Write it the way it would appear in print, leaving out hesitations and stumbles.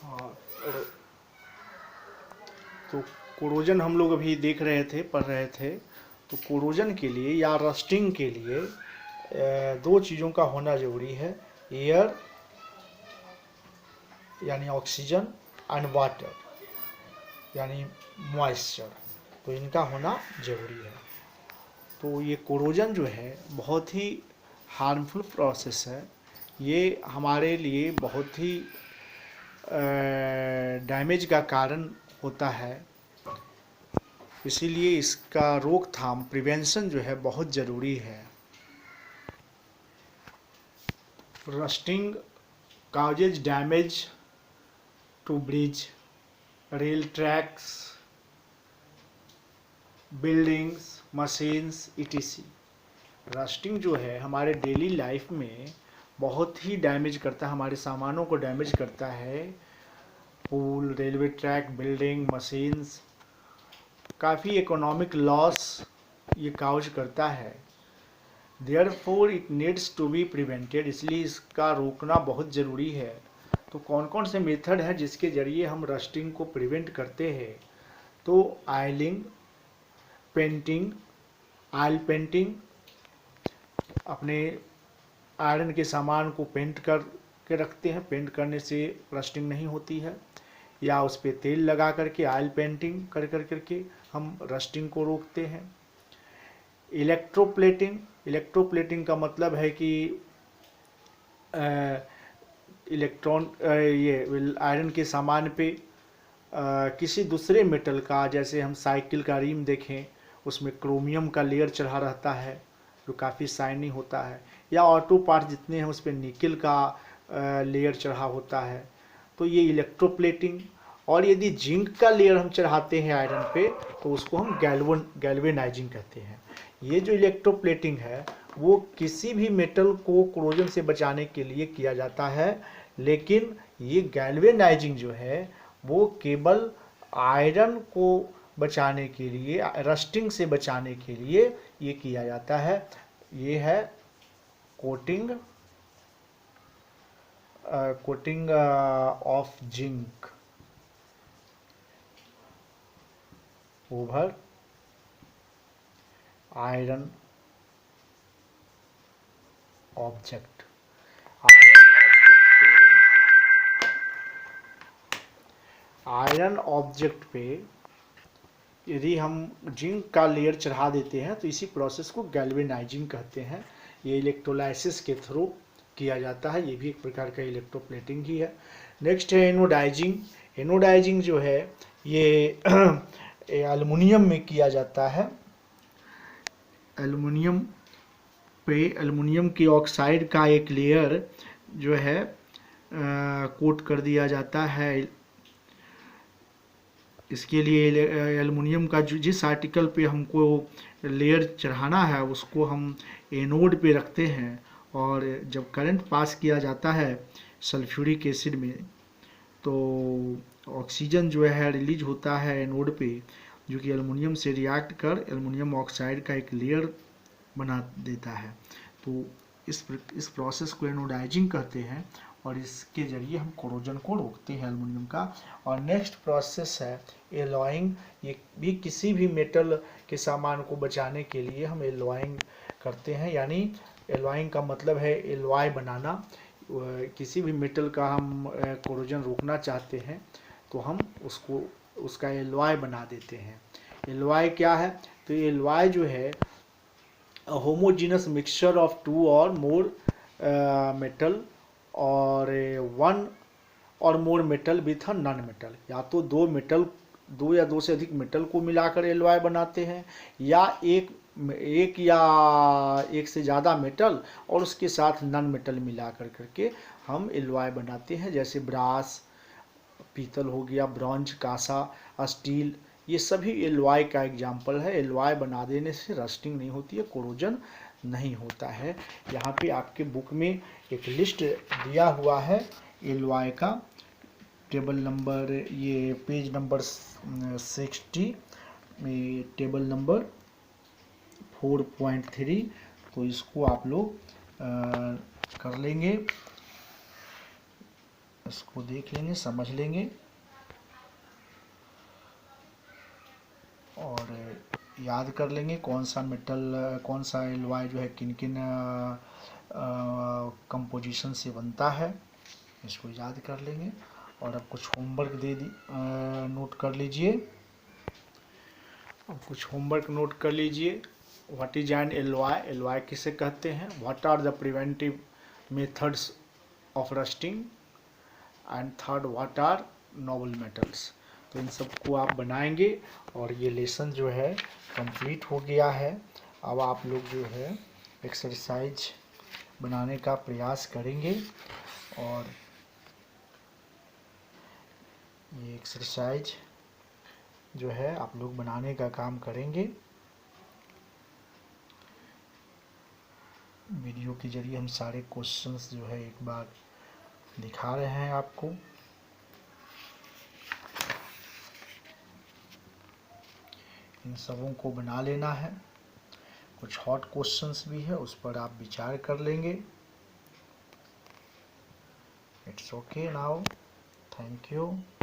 हाँ। और तो कोरोजन हम लोग अभी देख रहे थे, पढ़ रहे थे। तो कोरोजन के लिए या रस्टिंग के लिए दो चीज़ों का होना ज़रूरी है। एयर यानी ऑक्सीजन एंड वाटर यानी मॉइस्चर। तो इनका होना ज़रूरी है। तो ये कोरोजन जो है बहुत ही हार्मफुल प्रोसेस है। ये हमारे लिए बहुत ही डैमेज का कारण होता है। इसीलिए इसका रोकथाम, प्रिवेंशन जो है बहुत ज़रूरी है। Rusting causes damage to bridge, rail tracks, buildings, machines etc। Rusting जो है हमारे डेली लाइफ में बहुत ही डैमेज करता है, हमारे सामानों को डैमेज करता है। पुल, रेलवे ट्रैक, बिल्डिंग, मशीन्स, काफ़ी इकोनॉमिक लॉस ये काउज करता है। Therefore it needs to be prevented, इसलिए इसका रोकना बहुत ज़रूरी है। तो कौन कौन से मेथड हैं जिसके ज़रिए हम रस्टिंग को प्रिवेंट करते हैं? तो आयलिंग, पेंटिंग, ऑयल पेंटिंग, अपने आयरन के सामान को पेंट कर के रखते हैं, पेंट करने से रस्टिंग नहीं होती है। या उस पर तेल लगा करके ऑयल पेंटिंग कर करके हम रस्टिंग को रोकते हैं। इलेक्ट्रोप्लेटिंग, इलेक्ट्रोप्लेटिंग का मतलब है कि इलेक्ट्रॉन ये आयरन के सामान पे किसी दूसरे मेटल का, जैसे हम साइकिल का रिम देखें, उसमें क्रोमियम का लेयर चढ़ा रहता है जो काफ़ी शाइनी होता है। या ऑटो पार्ट जितने हैं उस पर निकल का लेयर चढ़ा होता है। तो ये इलेक्ट्रोप्लेटिंग। और यदि जिंक का लेयर हम चढ़ाते हैं आयरन पे तो उसको हम गैल्वेनाइजिंग कहते हैं। ये जो इलेक्ट्रोप्लेटिंग है वो किसी भी मेटल को कोरोजन से बचाने के लिए किया जाता है, लेकिन ये गैल्वेनाइजिंग जो है वो केवल आयरन को बचाने के लिए, रस्टिंग से बचाने के लिए ये किया जाता है। ये है coating coating of zinc over iron object. Iron object पे यदि हम जिंक का लेयर चढ़ा देते हैं तो इसी प्रोसेस को गैल्वेनाइजिंग कहते हैं। ये इलेक्ट्रोलाइसिस के थ्रू किया जाता है, ये भी एक प्रकार का इलेक्ट्रोप्लेटिंग ही है। नेक्स्ट है एनोडाइजिंग। एनोडाइजिंग जो है ये एल्युमिनियम में किया जाता है। एल्युमिनियम पे एल्युमिनियम की ऑक्साइड का एक लेयर जो है कोट कर दिया जाता है। इसके लिए एल्युमिनियम का जिस आर्टिकल पे हमको लेयर चढ़ाना है उसको हम एनोड पे रखते हैं, और जब करंट पास किया जाता है सल्फ्यूरिक एसिड में तो ऑक्सीजन जो है रिलीज होता है एनोड पे, जो कि एल्युमिनियम से रिएक्ट कर एल्युमिनियम ऑक्साइड का एक लेयर बना देता है। तो इस प्रोसेस को एनोडाइजिंग कहते हैं, और इसके ज़रिए हम कोरोजन को रोकते हैं एल्युमिनियम का। और नेक्स्ट प्रोसेस है एलॉइंग। ये भी किसी भी मेटल के सामान को बचाने के लिए हम एलॉइंग करते हैं। यानी एलॉइंग का मतलब है एलॉय बनाना। किसी भी मेटल का हम कोरोजन रोकना चाहते हैं तो हम उसका एलॉय बना देते हैं। एलॉय क्या है? तो एलॉय जो है होमोजीनस मिक्सचर ऑफ टू और मोर मेटल और वन और more metal with a non metal. या तो दो या दो से अधिक मेटल को मिलाकर एलॉय बनाते हैं, या एक या एक से ज़्यादा मेटल और उसके साथ नॉन मेटल मिला करके हम एलॉय बनाते हैं। जैसे ब्रास, पीतल हो गया, ब्रॉन्ज, कांसा, स्टील, ये सभी एलॉय का एग्जाम्पल है। एलॉय बना देने से रस्टिंग नहीं होती है, कोरोजन नहीं होता है। यहाँ पे आपके बुक में एक लिस्ट दिया हुआ है एलॉय का, टेबल नंबर, ये पेज नंबर 60 में टेबल नंबर 4.3। तो इसको आप लोग कर लेंगे। इसको देख लेंगे, समझ लेंगे और याद कर लेंगे कौन सा मेटल, कौन सा एलॉय जो है किन किन कंपोजिशन से बनता है, इसको याद कर लेंगे। और अब कुछ होमवर्क नोट कर लीजिए। अब कुछ होमवर्क नोट कर लीजिए। What is an alloy, alloy किसे कहते हैं, what are the preventive methods of rusting, and third what are noble metals. तो इन सबको आप बनाएंगे और ये लेसन जो है कंप्लीट हो गया है। अब आप लोग जो है एक्सरसाइज बनाने का प्रयास करेंगे और ये एक्सरसाइज जो है आप लोग बनाने का काम करेंगे। वीडियो के जरिए हम सारे क्वेश्चंस जो है एक बार दिखा रहे हैं आपको। इन सबों को बना लेना है। कुछ हॉट क्वेश्चंस भी है, उस पर आप विचार कर लेंगे। It's okay now, thank you.